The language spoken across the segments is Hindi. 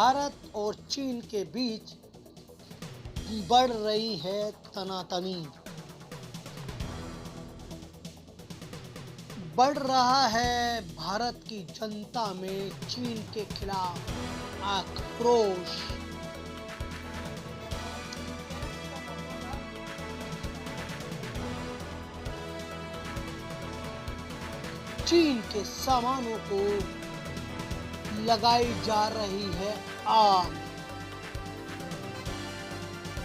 भारत और चीन के बीच बढ़ रही है तनातनी। बढ़ रहा है भारत की जनता में चीन के खिलाफ आक्रोश। चीन के सामानों को लगाई जा रही है आग।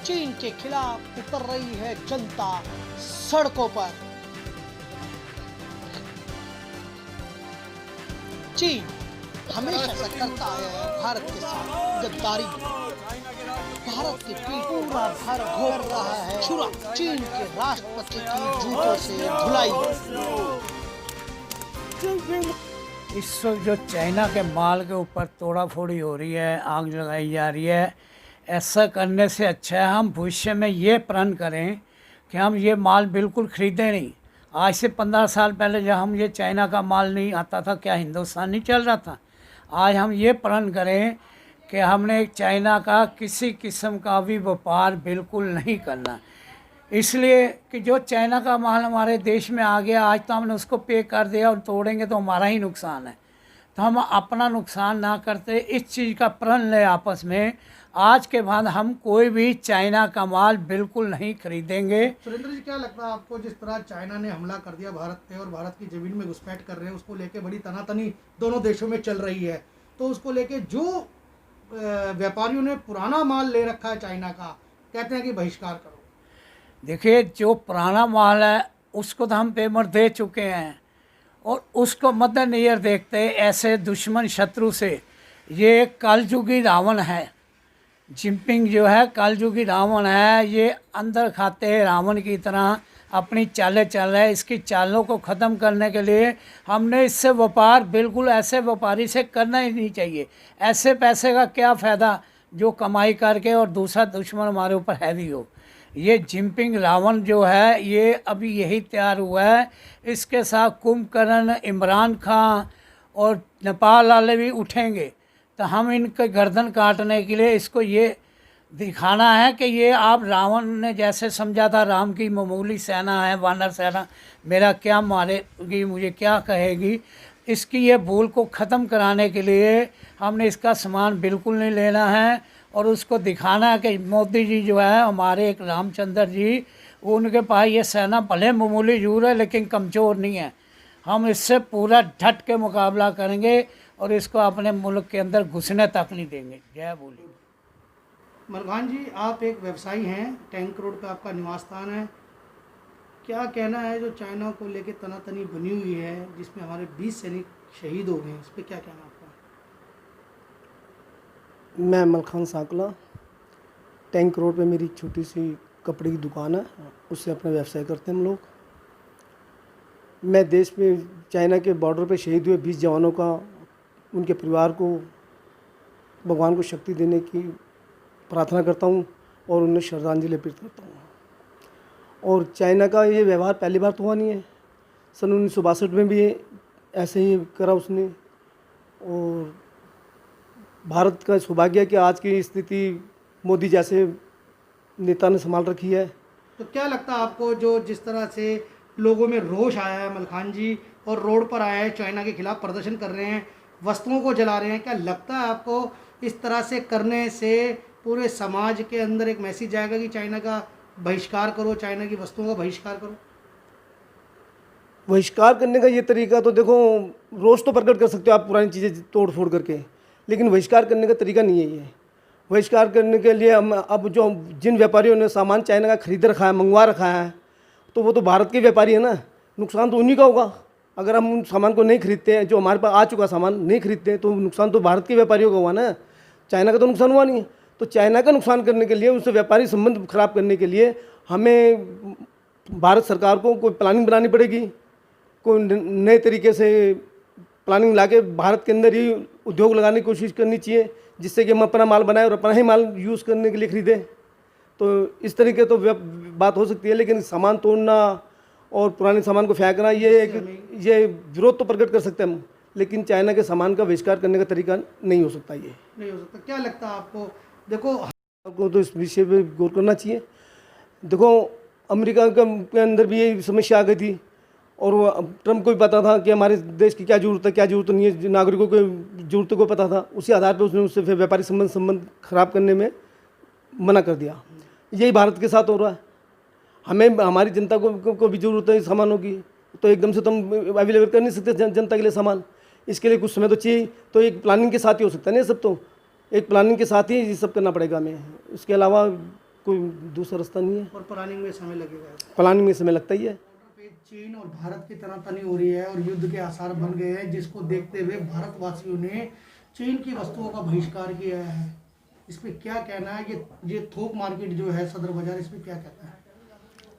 चीन के खिलाफ उतर रही है जनता सड़कों पर। चीन हमेशा से करता है भारत के साथ गद्दारी। भारत की पीठ पूरा भारत घोर रहा है छुरा। चीन के राष्ट्रपति की जूतों से धुलाई। इस वक्त जो चाइना के माल के ऊपर तोड़ाफोड़ी हो रही है, आग लगाई जा रही है, ऐसा करने से अच्छा है हम भविष्य में ये प्रण करें कि हम ये माल बिल्कुल खरीदें नहीं। आज से 15 साल पहले जब हम ये चाइना का माल नहीं आता था, क्या हिंदुस्तान नहीं चल रहा था? आज हम ये प्रण करें कि हमने चाइना का किसी किस्म का भी व्यापार बिल्कुल नहीं करना। इसलिए कि जो चाइना का माल हमारे देश में आ गया, आज तो हमने उसको पे कर दिया और तोड़ेंगे तो हमारा ही नुकसान है। तो हम अपना नुकसान ना करते इस चीज़ का प्रण लें आपस में। आज के बाद हम कोई भी चाइना का माल बिल्कुल नहीं खरीदेंगे। सुरेंद्र जी, क्या लगता है आपको, जिस तरह चाइना ने हमला कर दिया भारत पे और भारत की जमीन में घुसपैठ कर रहे हैं, उसको लेके बड़ी तनातनी दोनों देशों में चल रही है, तो उसको लेके जो व्यापारियों ने पुराना माल ले रखा है चाइना का, कहते हैं कि बहिष्कार करो। देखिए, जो पुराना माल है उसको तो हम पेमेंट दे चुके हैं और उसको मद्देनजर देखते ऐसे दुश्मन शत्रु से, ये कलयुगी रावण है। जिनपिंग जो है कलयुगी रावण है। ये अंदर खाते हैं रावण की तरह अपनी चालें चल रहा है। इसकी चालों को ख़त्म करने के लिए हमने इससे व्यापार बिल्कुल ऐसे व्यापारी से करना ही नहीं चाहिए। ऐसे पैसे का क्या फ़ायदा जो कमाई करके और दूसरा दुश्मन हमारे ऊपर हैवी हो। ये जिनपिंग रावण जो है ये अभी यही तैयार हुआ है। इसके साथ कुंभकर्ण, इमरान खान और नेपाल वाले भी उठेंगे, तो हम इनके गर्दन काटने के लिए इसको ये दिखाना है कि ये आप रावण ने जैसे समझा था राम की मामूली सेना है, वानर सेना, मेरा क्या मारेगी, मुझे क्या कहेगी। इसकी ये भूल को ख़त्म कराने के लिए हमने इसका सामान बिल्कुल नहीं लेना है और उसको दिखाना है कि मोदी जी जो है हमारे एक रामचंद्र जी, उनके पास ये सेना भले मामूली जरूर है लेकिन कमज़ोर नहीं है। हम इससे पूरा डट के मुकाबला करेंगे और इसको अपने मुल्क के अंदर घुसने तक नहीं देंगे। जय बोली। मलखान जी, आप एक व्यवसायी हैं, टैंक रोड पे आपका निवास स्थान है। क्या कहना है जो चाइना को लेके तनातनी बनी हुई है, जिसमें हमारे 20 सैनिक शहीद हो गए, इस पर क्या कहना आपका? मैं मलखान साकला, टैंक रोड पे मेरी छोटी सी कपड़े की दुकान है, उससे अपना व्यवसाय करते हैं हम लोग। मैं देश में चाइना के बॉर्डर पे शहीद हुए 20 जवानों का, उनके परिवार को भगवान को शक्ति देने की प्रार्थना करता हूँ और उन्हें श्रद्धांजलि अर्पित करता हूँ। और चाइना का ये व्यवहार पहली बार तो हुआ नहीं है। सन 1962 में भी ऐसे ही करा उसने। और भारत का सौभाग्य है कि आज की स्थिति मोदी जैसे नेता ने संभाल रखी है। तो क्या लगता है आपको, जो जिस तरह से लोगों में रोष आया है मलखान जी, और रोड पर आया है, चाइना के खिलाफ प्रदर्शन कर रहे हैं, वस्तुओं को जला रहे हैं, क्या लगता है आपको इस तरह से करने से पूरे समाज के अंदर एक मैसेज जाएगा कि चाइना का बहिष्कार करो, चाइना की वस्तुओं का बहिष्कार करो? बहिष्कार करने का ये तरीका तो देखो, रोष तो प्रकट कर सकते हो आप पुरानी चीज़ें तोड़ फोड़ करके, लेकिन बहिष्कार करने का तरीका नहीं है ये। बहिष्कार करने के लिए हम अब जो जिन व्यापारियों ने सामान चाइना का खरीद रखा है, मंगवा रखा है, तो वो तो भारत के व्यापारी है ना, नुकसान तो उन्हीं का होगा। अगर हम उन सामान को नहीं खरीदते हैं, जो हमारे पास आ चुका सामान नहीं खरीदते हैं, तो नुकसान तो भारत के व्यापारियों का हुआ ना, चाइना का तो नुकसान हुआ नहीं है। तो चाइना का नुकसान करने के लिए, उससे व्यापारी संबंध खराब करने के लिए हमें भारत सरकार को कोई प्लानिंग बनानी पड़ेगी, कोई नए तरीके से प्लानिंग लाके भारत के अंदर ही उद्योग लगाने की कोशिश करनी चाहिए, जिससे कि हम अपना माल बनाएं और अपना ही माल यूज़ करने के लिए खरीदें। तो इस तरीके तो बात हो सकती है, लेकिन सामान तोड़ना और पुराने सामान को फेंकना, ये विरोध तो प्रकट कर सकते हैं हम, लेकिन चाइना के सामान का बहिष्कार करने का तरीका नहीं हो सकता ये। नहीं हो सकता। क्या लगता है आपको? देखो, आपको तो इस विषय पे गौर करना चाहिए। देखो, अमेरिका के अंदर भी ये समस्या आ गई थी और वो ट्रम्प को भी पता था कि हमारे देश की क्या ज़रूरत है, क्या ज़रूरत नहीं है, नागरिकों के ज़रूरतों को पता था। उसी आधार पर उसने उससे फिर व्यापारिक संबंध खराब करने में मना कर दिया। यही भारत के साथ हो रहा है। हमें हमारी जनता को भी ज़रूरत है सामानों की, तो एकदम से तो हम अवेलेबल कर नहीं सकते जनता के लिए सामान। इसके लिए कुछ समय तो चाहिए। तो एक प्लानिंग के साथ ही हो सकता है ना, सब तो एक प्लानिंग के साथ ही ये सब करना पड़ेगा हमें। इसके अलावा कोई दूसरा रास्ता नहीं है। और प्लानिंग में समय लगेगा। प्लानिंग में समय लगता ही है। पे चीन और भारत की तनातनी हो रही है और युद्ध के आसार बन गए हैं, जिसको देखते हुए भारतवासियों ने चीन की वस्तुओं का बहिष्कार किया है। इस पे क्या कहना है? ये थोक मार्केट जो है सदर बाजार, इस पे क्या कहता है?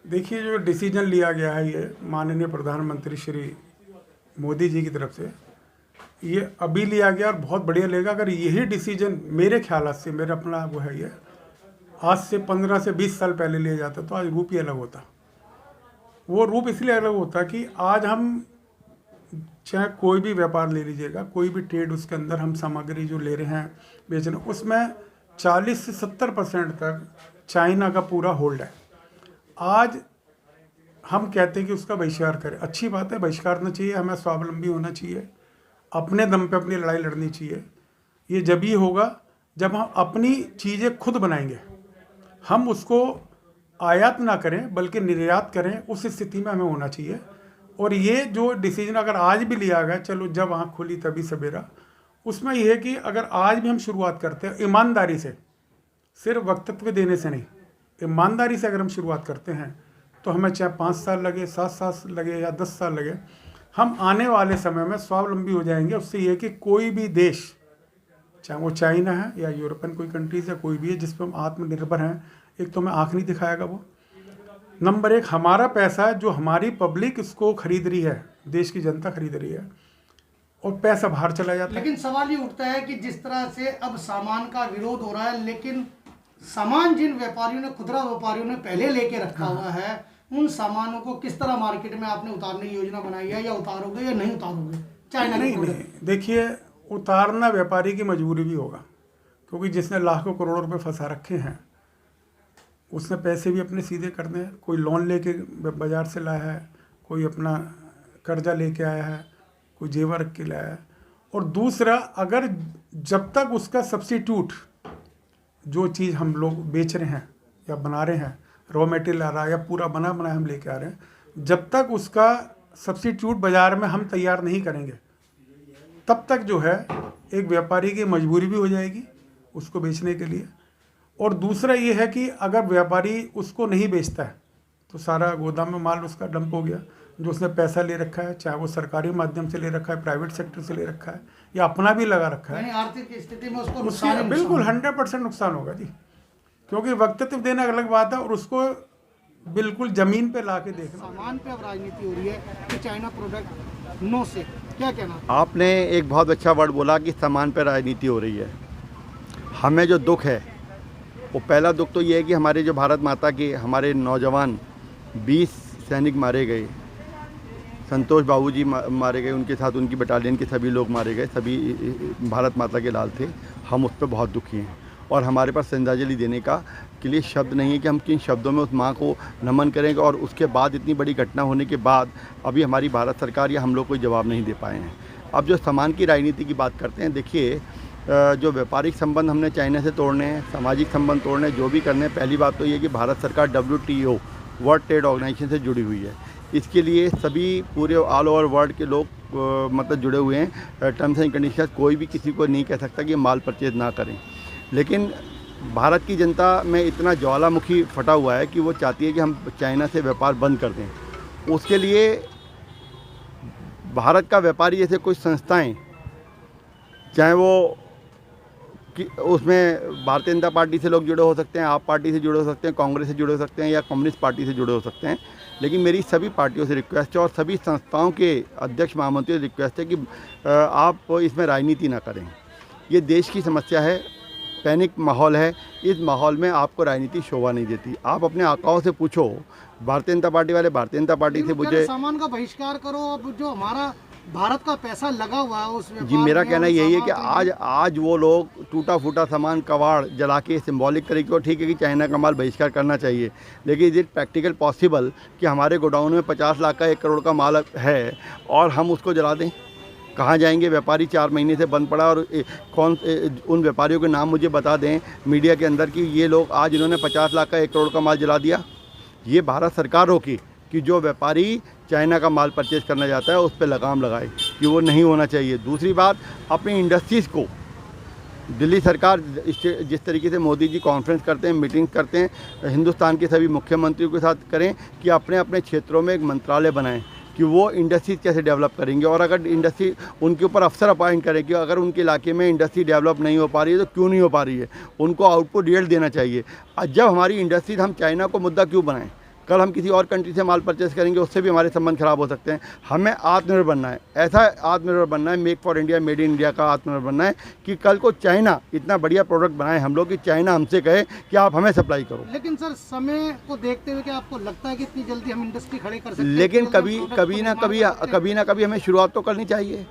देखिए, जो डिसीजन लिया गया है ये माननीय प्रधानमंत्री श्री मोदी जी की तरफ से, ये अभी लिया गया और बहुत बढ़िया लेगा। अगर यही डिसीजन मेरे ख्याल से, मेरा अपना वो है, ये आज से 15 से 20 साल पहले लिया जाता तो आज रूप ही अलग होता। वो रूप इसलिए अलग होता कि आज हम चाहे कोई भी व्यापार ले लीजिएगा, कोई भी ट्रेड, उसके अंदर हम सामग्री जो ले रहे हैं बेच रहे हैं, उसमें 40 से 70% तक चाइना का पूरा होल्ड है। आज हम कहते हैं कि उसका बहिष्कार करें, अच्छी बात है, बहिष्कार करना चाहिए। हमें स्वावलंबी होना चाहिए, अपने दम पे अपनी लड़ाई लड़नी चाहिए। ये जब ही होगा जब हम अपनी चीज़ें खुद बनाएंगे, हम उसको आयात ना करें बल्कि निर्यात करें, उस स्थिति में हमें होना चाहिए। और ये जो डिसीजन अगर आज भी लिया गया, चलो जब आँख खुली तभी सवेरा, उसमें यह है कि अगर आज भी हम शुरुआत करते हैं ईमानदारी से, सिर्फ वक्तव्य देने से नहीं, ईमानदारी से अगर हम शुरुआत करते हैं, तो हमें चाहे 5 साल लगे, 7 साल लगे या 10 साल लगे, हम आने वाले समय में स्वावलंबी हो जाएंगे। उससे ये कि कोई भी देश, चाहे वो चाइना है या यूरोपियन कोई कंट्रीज या कोई भी है, जिस पर हम आत्मनिर्भर हैं, एक तो हमें आँख नहीं दिखाएगा वो। नंबर 1, हमारा पैसा जो हमारी पब्लिक इसको खरीद रही है, देश की जनता खरीद रही है, और पैसा बाहर चला जाता है। लेकिन सवाल ये उठता है कि जिस तरह से अब सामान का विरोध हो रहा है, लेकिन सामान जिन व्यापारियों ने, खुदरा व्यापारियों ने पहले लेके रखा हुआ है, उन सामानों को किस तरह मार्केट में आपने उतारने की योजना बनाई है, या उतारोगे या नहीं उतारोगे? चाइना नहीं, देखिए, उतारना व्यापारी की मजबूरी भी होगा, क्योंकि जिसने लाखों करोड़ों रुपए फंसा रखे हैं, उसने पैसे भी अपने सीधे करने हैं। कोई लोन लेके बाजार से लाया है, कोई अपना कर्जा लेके आया है, कोई जेवर रख के लाया है। और दूसरा, अगर जब तक उसका सब्स्टिट्यूट, जो चीज़ हम लोग बेच रहे हैं या बना रहे हैं, रॉ मटेरियल आ रहा है या पूरा बना बनाया हम लेके आ रहे हैं, जब तक उसका सब्स्टिट्यूट बाज़ार में हम तैयार नहीं करेंगे, तब तक जो है एक व्यापारी की मजबूरी भी हो जाएगी उसको बेचने के लिए। और दूसरा ये है कि अगर व्यापारी उसको नहीं बेचता है, तो सारा गोदाम में माल उसका डंप हो गया, जो उसने पैसा ले रखा है, चाहे वो सरकारी माध्यम से ले रखा है, प्राइवेट सेक्टर से ले रखा है, या अपना भी लगा रखा है, आर्थिक स्थिति में उसको नुकसान, बिल्कुल 100% नुकसान होगा जी। क्योंकि वक्तव्य देना अलग बात है और उसको बिल्कुल ज़मीन पे ला के देखना। सामान पे अब राजनीति हो रही है कि चाइना प्रोडक्ट नो से, क्या कहना? आपने एक बहुत अच्छा वर्ड बोला कि सामान पे राजनीति हो रही है। हमें जो दुख है, वो पहला दुख तो ये है कि हमारे जो भारत माता के हमारे नौजवान 20 सैनिक मारे गए, संतोष बाबू जी मारे गए, उनके साथ उनकी बटालियन के सभी लोग मारे गए, सभी भारत माता के लाल थे। हम उस पर बहुत दुखी हैं और हमारे पास श्रद्धांजलि देने का के लिए शब्द नहीं है कि हम किन शब्दों में उस माँ को नमन करेंगे। और उसके बाद, इतनी बड़ी घटना होने के बाद, अभी हमारी भारत सरकार या हम लोग कोई जवाब नहीं दे पाए हैं। अब जो सामान की राजनीति की बात करते हैं, देखिए, जो व्यापारिक संबंध हमने चाइना से तोड़ने हैं, सामाजिक संबंध तोड़ने, जो भी करने हैं, पहली बात तो ये कि भारत सरकार WTO वर्ल्ड ट्रेड ऑर्गेनाइजेशन से जुड़ी हुई है। इसके लिए सभी पूरे ऑल ओवर वर्ल्ड के लोग मतलब जुड़े हुए हैं। टर्म्स एंड कंडीशंस, कोई भी किसी को नहीं कह सकता कि माल परचेज ना करें। लेकिन भारत की जनता में इतना ज्वालामुखी फटा हुआ है कि वो चाहती है कि हम चाइना से व्यापार बंद कर दें। उसके लिए भारत का व्यापारी जैसे कोई संस्थाएं, चाहे वो कि उसमें भारतीय जनता पार्टी से लोग जुड़े हो सकते हैं, आप पार्टी से जुड़े हो सकते हैं, कांग्रेस से जुड़े हो सकते हैं, या कम्युनिस्ट पार्टी से जुड़े हो सकते हैं, लेकिन मेरी सभी पार्टियों से रिक्वेस्ट है और सभी संस्थाओं के अध्यक्ष महामंत्रियों से रिक्वेस्ट है कि आप इसमें राजनीति ना करें। ये देश की समस्या है, पैनिक माहौल है, इस माहौल में आपको राजनीति शोभा नहीं देती। आप अपने आकाओं से पूछो, भारतीय जनता पार्टी वाले भारतीय जनता पार्टी से पूछे, सामान का बहिष्कार करो। अब जो हमारा भारत का पैसा लगा हुआ है उस जी व्यापार मेरा में कहना और यही है कि सामान आज वो लोग टूटा फूटा सामान कबाड़ जला के सिंबॉलिक तरीके को, ठीक है कि चाइना का माल बहिष्कार करना चाहिए, लेकिन इज इट प्रैक्टिकल पॉसिबल कि हमारे गोडाउन में 50 लाख का 1 करोड़ का माल है और हम उसको जला दें? कहाँ जाएंगे व्यापारी? 4 महीने से बंद पड़ा। और उन व्यापारियों के नाम मुझे बता दें मीडिया के अंदर कि ये लोग आज इन्होंने 50 लाख का 1 करोड़ का माल जला दिया। ये भारत सरकार रोकी कि जो व्यापारी चाइना का माल परचेज करना चाहता है उस पर लगाम लगाए कि वो नहीं होना चाहिए। दूसरी बात, अपनी इंडस्ट्रीज़ को दिल्ली सरकार जिस तरीके से मोदी जी कॉन्फ्रेंस करते हैं, मीटिंग करते हैं, हिंदुस्तान के सभी मुख्यमंत्रियों के साथ करें कि अपने अपने क्षेत्रों में एक मंत्रालय बनाएं कि वो इंडस्ट्रीज कैसे डेवलप करेंगे। और अगर इंडस्ट्री उनके ऊपर अफसर अपॉइंट करें कि अगर उनके इलाके में इंडस्ट्री डेवलप नहीं हो पा रही है तो क्यों नहीं हो पा रही है, उनको आउटपुट यील्ड देना चाहिए। जब हमारी इंडस्ट्रीज, हम चाइना को मुद्दा क्यों बनाएं? कल हम किसी और कंट्री से माल परचेस करेंगे, उससे भी हमारे संबंध खराब हो सकते हैं। हमें आत्मनिर्भर बनना है, ऐसा आत्मनिर्भर बनना है, make for India, made in India का आत्मनिर्भर बनना है कि कल को चाइना इतना बढ़िया प्रोडक्ट बनाए हम लोग कि चाइना हमसे कहे कि आप हमें सप्लाई करो। लेकिन सर, समय को देखते हुए क्या आपको लगता है कि इतनी जल्दी हम इंडस्ट्री खड़ी कर सकते हैं? लेकिन इतनी जल्दी हम कभी product को ना निर्माण कर सकते हैं? कभी हमें शुरुआत तो करनी चाहिए।